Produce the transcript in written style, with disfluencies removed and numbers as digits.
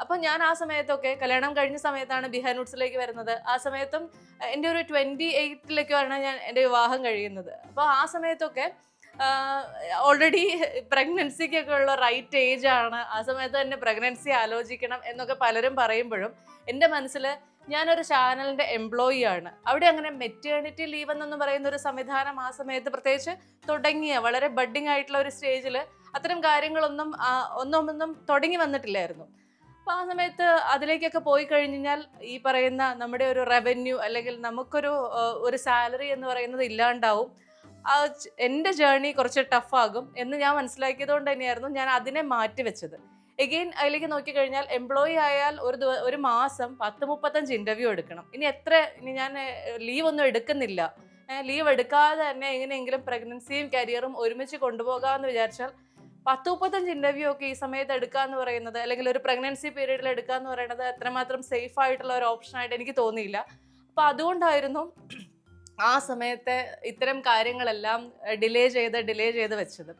അപ്പൊ ഞാൻ ആ സമയത്തൊക്കെ കല്യാണം കഴിഞ്ഞ സമയത്താണ് ബിഹാനൂട്ട്സിലേക്ക് വരുന്നത്. ആ സമയത്തും എൻ്റെ ഒരു 28-ലൊക്കെയാണ് ഞാൻ എൻ്റെ വിവാഹം കഴിയുന്നത്. അപ്പോൾ ആ സമയത്തൊക്കെ ഓൾറെഡി പ്രഗ്നൻസിക്കൊക്കെ ഉള്ള റൈറ്റ് ഏജ് ആണ്. ആ സമയത്ത് തന്നെ പ്രഗ്നൻസി ആലോചിക്കണം എന്നൊക്കെ പലരും പറയുമ്പോഴും എൻ്റെ മനസ്സിൽ ഞാനൊരു ചാനലിന്റെ എംപ്ലോയി ആണ്. അവിടെ അങ്ങനെ മെറ്റേണിറ്റി ലീവ് എന്നൊന്നും പറയുന്ന ഒരു സംവിധാനം ആ സമയത്ത് പ്രത്യേകിച്ച് വളരെ ബഡ്ഡിങ് ആയിട്ടുള്ള ഒരു സ്റ്റേജിൽ അത്തരം കാര്യങ്ങളൊന്നും ഒന്നും തുടങ്ങി വന്നിട്ടില്ലായിരുന്നു. അപ്പൊ ആ സമയത്ത് അതിലേക്കൊക്കെ പോയി കഴിഞ്ഞാൽ ഈ പറയുന്ന നമ്മുടെ ഒരു റവന്യൂ അല്ലെങ്കിൽ നമുക്കൊരു ഒരു സാലറി എന്ന് പറയുന്നത് ഇല്ലാണ്ടാവും. എൻ്റെ ജേർണി കുറച്ച് ടഫാകും എന്ന് ഞാൻ മനസ്സിലാക്കിയത് കൊണ്ട് തന്നെയായിരുന്നു ഞാൻ അതിനെ മാറ്റി വെച്ചത്. അതിലേക്ക് നോക്കിക്കഴിഞ്ഞാൽ എംപ്ലോയി ആയാൽ ഒരു മാസം 10-35 ഇന്റർവ്യൂ എടുക്കണം. ഇനി ഞാൻ ലീവ് ഒന്നും എടുക്കുന്നില്ല, ലീവ് എടുക്കാതെ തന്നെ എങ്ങനെയെങ്കിലും പ്രഗ്നൻസിയും കരിയറും ഒരുമിച്ച് കൊണ്ടുപോകാമെന്ന് വിചാരിച്ചാൽ 10-35 ഇന്റർവ്യൂ ഒക്കെ ഈ സമയത്ത് എടുക്കുക എന്ന് പറയുന്നത്, അല്ലെങ്കിൽ ഒരു പ്രഗ്നൻസി പീരീഡിൽ എടുക്കുക എന്ന് പറയുന്നത് അത്രമാത്രം സേഫ് ആയിട്ടുള്ള ഒരു ഓപ്ഷൻ ആയിട്ട് എനിക്ക് തോന്നിയില്ല. അപ്പൊ അതുകൊണ്ടായിരുന്നു ആ സമയത്തെ ഇത്തരം കാര്യങ്ങളെല്ലാം ഡിലേ ചെയ്ത് വെച്ചത്.